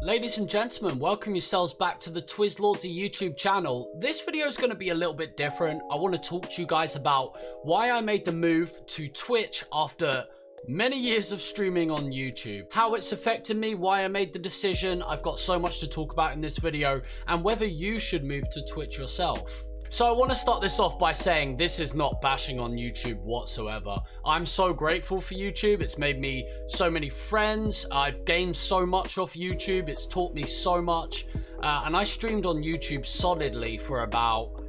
Ladies and gentlemen, welcome yourselves back to the TWIZZ YouTube channel. This video is going to be a little bit different. I want to talk to you guys about why I made the move to Twitch after many years of streaming on YouTube, how it's affected me, why I made the decision. I've got so much to talk about in this video, and whether you should move to Twitch yourself. So I want to start this off by saying this is not bashing on YouTube whatsoever. I'm so grateful for YouTube. It's made me so many friends. I've gained so much off YouTube. It's taught me so much. And I streamed on YouTube solidly for about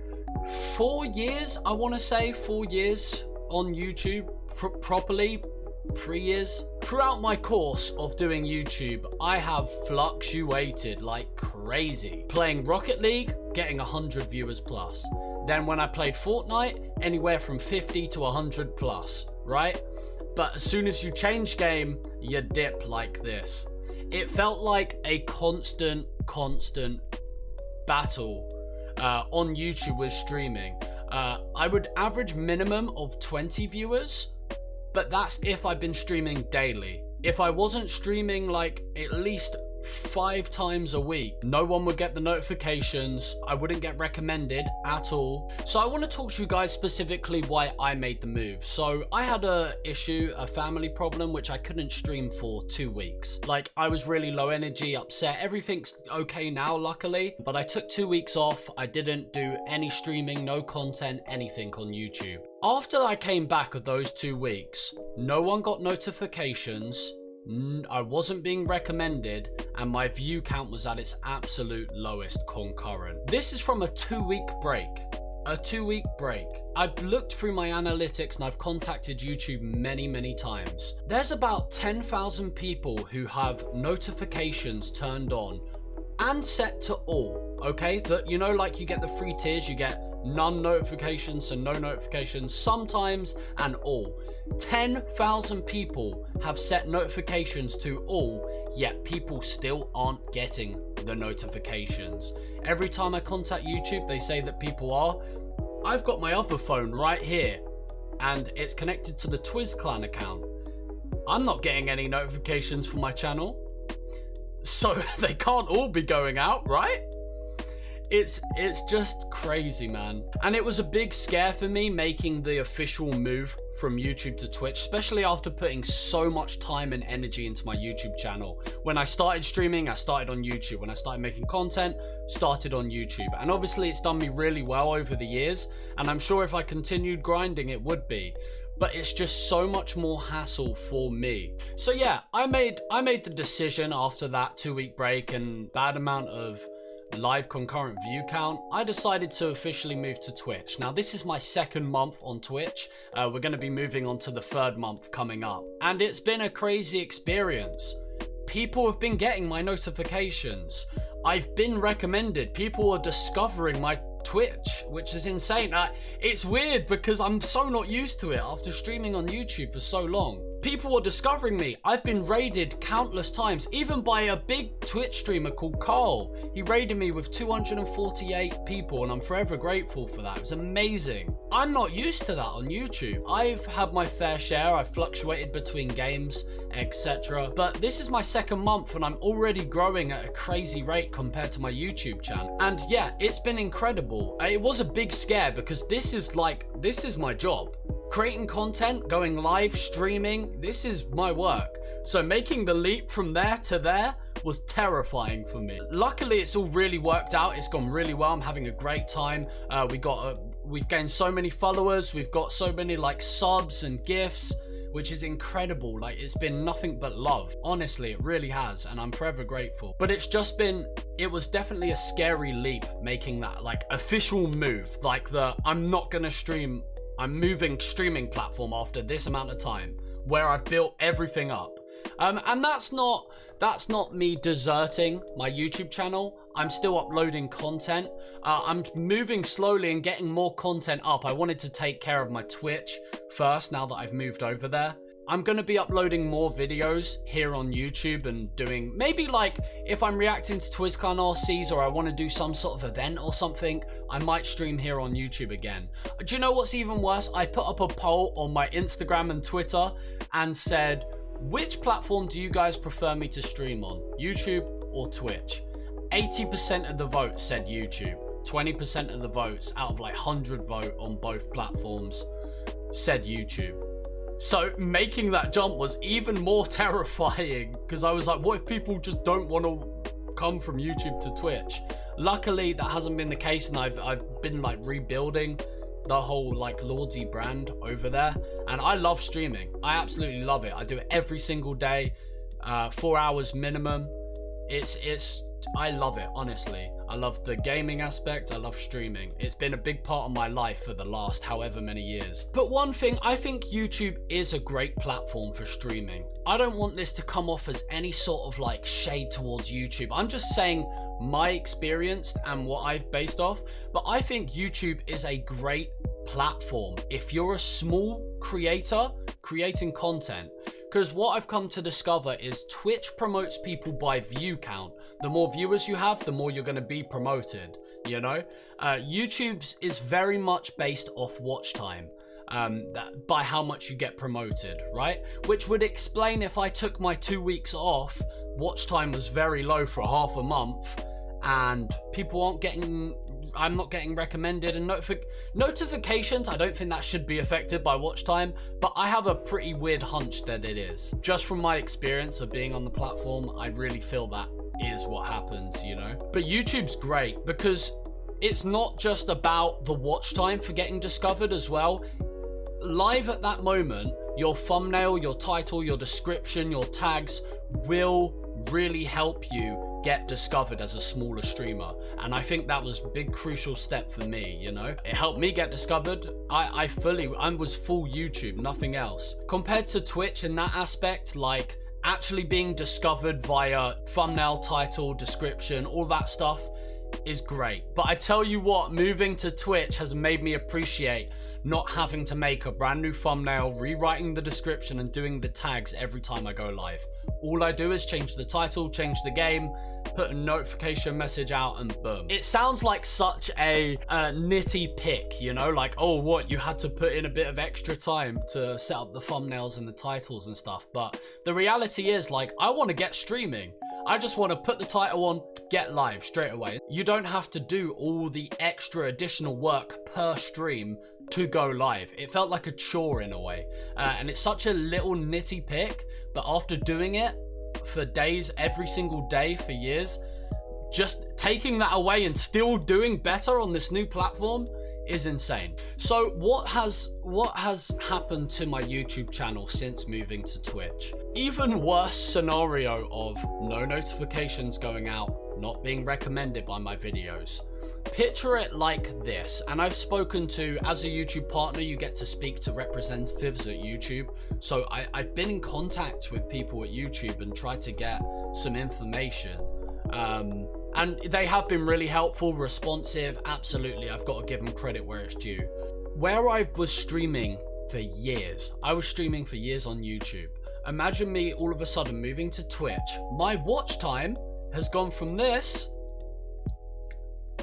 4 years. I want to say 4 years on YouTube properly. 3 years. Throughout my course of doing YouTube, I have fluctuated like crazy. Playing Rocket League, getting 100 viewers plus. Then when I played Fortnite, anywhere from 50 to 100 plus, right? But as soon as you change game, you dip like this. It felt like a constant battle on YouTube with streaming. I would average minimum of 20 viewers. But that's if I've been streaming daily. If I wasn't streaming like at least 5 times a week, no one would get the notifications. I wouldn't get recommended at all. So I want to talk to you guys specifically why I made the move. So I had a family problem, which I couldn't stream for 2 weeks. Like, I was really low energy, upset. Everything's okay now, luckily. But I took 2 weeks off. I didn't do any streaming, no content, anything on YouTube. After I came back of those 2 weeks, no one got notifications. I wasn't being recommended, and my view count was at its absolute lowest concurrent. This is from a 2-week break. A 2-week break. I've looked through my analytics and I've contacted YouTube many times. There's about 10,000 people who have notifications turned on and set to all, okay? That, you know, like you get the free tiers, you get none notifications, so no notifications sometimes, and all. 10,000 people have set notifications to all, yet people still aren't getting the notifications. Every time I contact YouTube, they say that people are. I've got my other phone right here, and it's connected to the TWIZZ clan account. I'm not getting any notifications for my channel, so they can't all be going out, right? It's just crazy, man. And it was a big scare for me making the official move from YouTube to Twitch, especially after putting so much time and energy into my YouTube channel. When I started streaming, I started on YouTube. When I started making content, started on YouTube. And obviously it's done me really well over the years, and I'm sure if I continued grinding, it would be. But it's just so much more hassle for me. So yeah, I made the decision after that 2-week break and bad amount of live concurrent view count. I decided to officially move to Twitch. Now, this is my 2nd month on Twitch. We're going to be moving on to the 3rd month coming up. And it's been a crazy experience. People have been getting my notifications. I've been recommended. People are discovering my Twitch, which is insane. It's weird because I'm so not used to it after streaming on YouTube for so long. People are discovering me. I've been raided countless times, even by a big Twitch streamer called Carl. He raided me with 248 people, and I'm forever grateful for that. It was amazing. I'm not used to that on YouTube. I've had my fair share. I've fluctuated between games, etc. But this is my 2nd month, and I'm already growing at a crazy rate compared to my YouTube channel. And yeah, it's been incredible. It was a big scare because this is my job. Creating content, going live, streaming, this is my work. So making the leap from there to there was terrifying for me. Luckily, it's all really worked out. It's gone really well. I'm having a great time. We've gained so many followers. We've got so many like subs and gifts, which is incredible. Like, it's been nothing but love. Honestly, it really has, and I'm forever grateful. But it was definitely a scary leap making that like official move. Like I'm not gonna stream. I'm moving streaming platform after this amount of time where I've built everything up. And that's not me deserting my YouTube channel. I'm still uploading content. I'm moving slowly and getting more content up. I wanted to take care of my Twitch first now that I've moved over there. I'm going to be uploading more videos here on YouTube and doing maybe like if I'm reacting to TWIZZ Clan RCs or I want to do some sort of event or something, I might stream here on YouTube again. Do you know what's even worse? I put up a poll on my Instagram and Twitter and said, which platform do you guys prefer me to stream on? YouTube or Twitch. 80% of the votes said YouTube. 20% of the votes out of like 100 vote on both platforms said YouTube. So making that jump was even more terrifying, because I was like, what if people just don't want to come from YouTube to Twitch? Luckily that hasn't been the case, and I've been like rebuilding the whole like Lordsy brand over there, and I love streaming. I absolutely love it. I do it every single day, 4 hours minimum. I love it, honestly. I love the gaming aspect. I love streaming. It's been a big part of my life for the last however many years. But one thing, I think YouTube is a great platform for streaming. I don't want this to come off as any sort of like shade towards YouTube. I'm just saying my experience and what I've based off. But I think YouTube is a great platform if you're a small creator creating content. Because what I've come to discover is Twitch promotes people by view count. The more viewers you have, the more you're going to be promoted, you know? YouTube's is very much based off watch time, by how much you get promoted, right? Which would explain if I took my 2 weeks off, watch time was very low for half a month, and people aren't getting... I'm not getting recommended, and notifications, I don't think that should be affected by watch time, but I have a pretty weird hunch that it is. Just from my experience of being on the platform, I really feel that is what happens, you know? But YouTube's great because it's not just about the watch time for getting discovered as well. Live at that moment, your thumbnail, your title, your description, your tags will really help you get discovered as a smaller streamer, and I think that was a big crucial step for me, you know? It helped me get discovered. I was full YouTube, nothing else. Compared to Twitch in that aspect, like actually being discovered via thumbnail, title, description, all that stuff is great. But I tell you what, moving to Twitch has made me appreciate not having to make a brand new thumbnail, rewriting the description and doing the tags every time I go live. All I do is change the title, change the game, put a notification message out, and boom. It sounds like such a nitty pick, you know, like, oh, what, you had to put in a bit of extra time to set up the thumbnails and the titles and stuff. But the reality is, like, I want to get streaming. I just want to put the title on, get live straight away. You don't have to do all the extra additional work per stream to go live. It felt like a chore in a way, and it's such a little nitty pick, but after doing it for days, every single day for years, just taking that away and still doing better on this new platform is insane. So what has happened to my YouTube channel since moving to Twitch? Even worse scenario of no notifications going out, not being recommended by my videos. Picture it like this, and I've spoken to, as a YouTube partner, you get to speak to representatives at YouTube. So I've been in contact with people at YouTube and tried to get some information. And they have been really helpful, responsive, absolutely. I've got to give them credit where it's due. Where I was streaming for years, I was streaming for years on YouTube. Imagine me all of a sudden moving to Twitch. My watch time has gone from this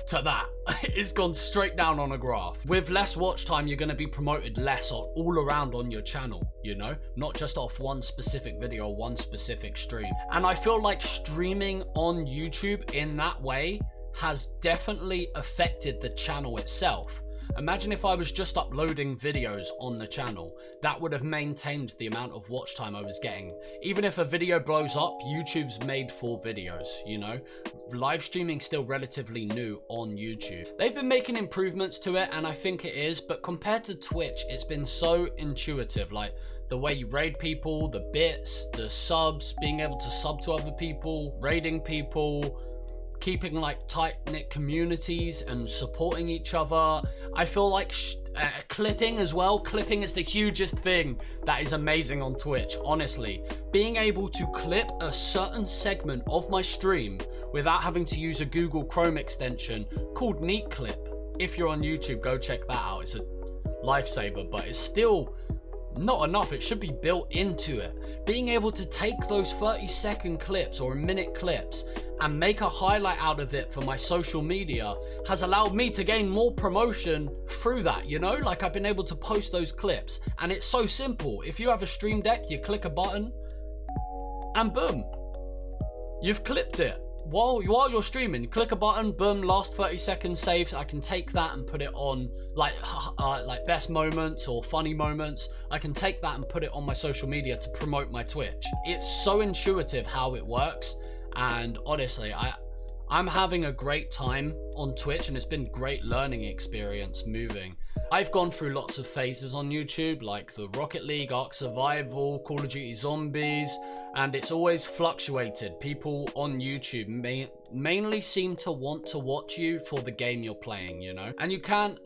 to that. It's gone straight down on a graph. With less watch time, you're going to be promoted less all around on your channel, you know, not just off one specific video or one specific stream. And I feel like streaming on YouTube in that way has definitely affected the channel itself. Imagine if I was just uploading videos on the channel, that would have maintained the amount of watch time I was getting. Even if a video blows up, YouTube's made for videos, you know? Live streaming's still relatively new on YouTube. They've been making improvements to it, and I think it is, but compared to Twitch, it's been so intuitive. Like, the way you raid people, the bits, the subs, being able to sub to other people, raiding people, keeping like tight-knit communities and supporting each other. I feel like clipping as well. Clipping is the hugest thing that is amazing on Twitch, honestly. Being able to clip a certain segment of my stream without having to use a Google Chrome extension called Neat Clip. If you're on YouTube, go check that out. It's a lifesaver, but it's still not enough. It should be built into it. Being able to take those 30-second clips or minute clips and make a highlight out of it for my social media has allowed me to gain more promotion through that, you know? Like, I've been able to post those clips, and it's so simple. If you have a stream deck, you click a button and boom, you've clipped it. while you're streaming, click a button, boom, last 30 seconds saved. I can take that and put it on like best moments or funny moments. I can take that and put it on my social media to promote my Twitch. It's so intuitive how it works, and honestly, I'm having a great time on Twitch, and it's been great learning experience moving. I've gone through lots of phases on YouTube, like the Rocket League, Ark Survival, Call of Duty Zombies, and it's always fluctuated. People on YouTube mainly seem to want to watch you for the game you're playing, you know? And you can't,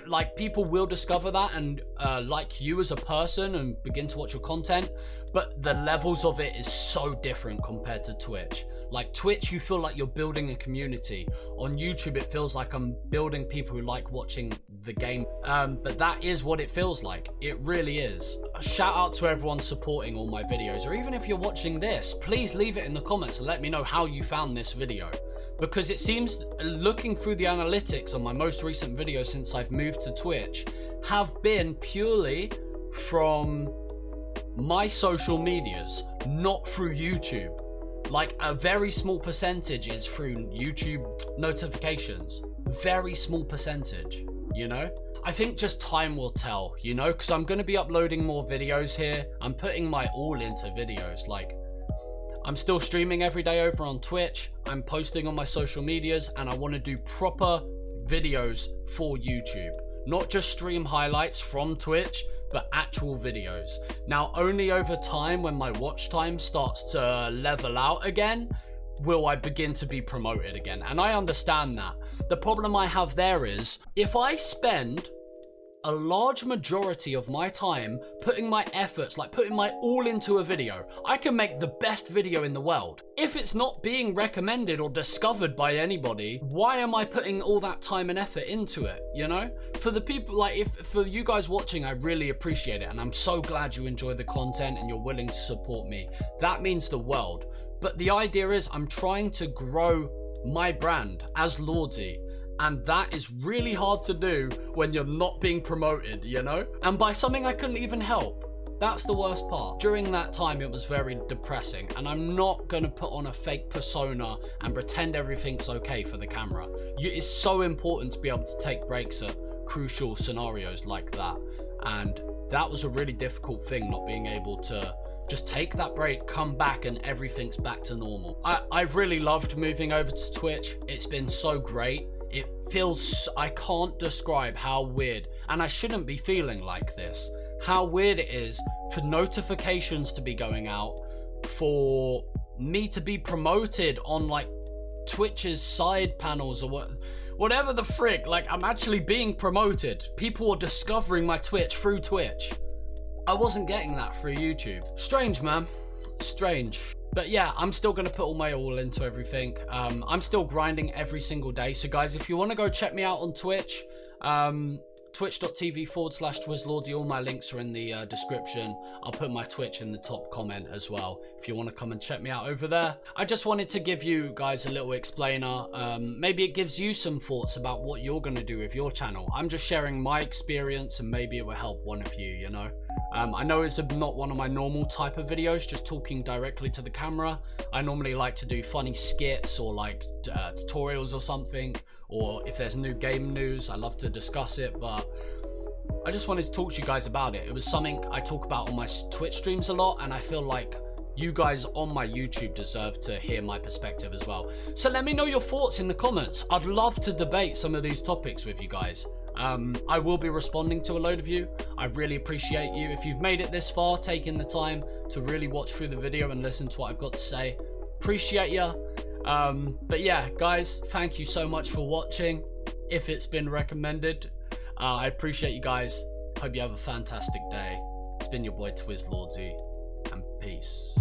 like, people will discover that and like you as a person and begin to watch your content, but the levels of it is so different compared to Twitch. Like Twitch, you feel like you're building a community. On YouTube, it feels like I'm building people who like watching the game. But that is what it feels like. It really is. A shout out to everyone supporting all my videos, or even if you're watching this, please leave it in the comments and let me know how you found this video. Because it seems, looking through the analytics on my most recent videos since I've moved to Twitch, have been purely from my social medias, not through YouTube. Like a very small percentage is through YouTube notifications. Very small percentage, you know? I think just time will tell, you know? Because I'm going to be uploading more videos here. I'm putting my all into videos. Like, I'm still streaming every day over on Twitch. I'm posting on my social medias, and I want to do proper videos for YouTube. Not just stream highlights from Twitch, but actual videos. Now, only over time, when my watch time starts to level out again, will I begin to be promoted again. And I understand that. The problem I have there is, if I spend a large majority of my time putting my efforts, like putting my all into a video, I can make the best video in the world. If it's not being recommended or discovered by anybody, why am I putting all that time and effort into it, you know? For the people, like, for you guys watching, I really appreciate it, and I'm so glad you enjoy the content and you're willing to support me. That means the world. But the idea is, I'm trying to grow my brand as Lordy, and that is really hard to do when you're not being promoted, you know? And by something I couldn't even help. That's the worst part. During that time, it was very depressing, and I'm not gonna put on a fake persona and pretend everything's okay for the camera. It's so important to be able to take breaks at crucial scenarios like that. And that was a really difficult thing, not being able to just take that break, come back, and everything's back to normal. I've really loved moving over to Twitch. It's been so great. It feels, I can't describe how weird, and I shouldn't be feeling like this, how weird it is for notifications to be going out, for me to be promoted on like Twitch's side panels or whatever the frick. Like, I'm actually being promoted. People are discovering my Twitch through Twitch. I wasn't getting that through YouTube. Strange, man. Strange. But yeah, I'm still going to put all my all into everything. I'm still grinding every single day. So guys, if you want to go check me out on Twitch, twitch.tv/TWIZZlordy. All my links are in the description. I'll put my Twitch in the top comment as well if you want to come and check me out over there. I just wanted to give you guys a little explainer. Maybe it gives you some thoughts about what you're going to do with your channel. I'm just sharing my experience, and maybe it will help one of you, you know? I know it's not one of my normal type of videos, just talking directly to the camera. I normally like to do funny skits or like tutorials or something, or if there's new game news, I love to discuss it. But I just wanted to talk to you guys about it. It was something I talk about on my Twitch streams a lot, and I feel like you guys on my YouTube deserve to hear my perspective as well. So let me know your thoughts in the comments. I'd love to debate some of these topics with you guys. I will be responding to a load of you. I really appreciate you. If you've made it this far, taking the time to really watch through the video and listen to what I've got to say, appreciate ya. But yeah, guys, thank you so much for watching. If it's been recommended, I appreciate you guys. Hope you have a fantastic day. It's been your boy TWIZZ, and peace.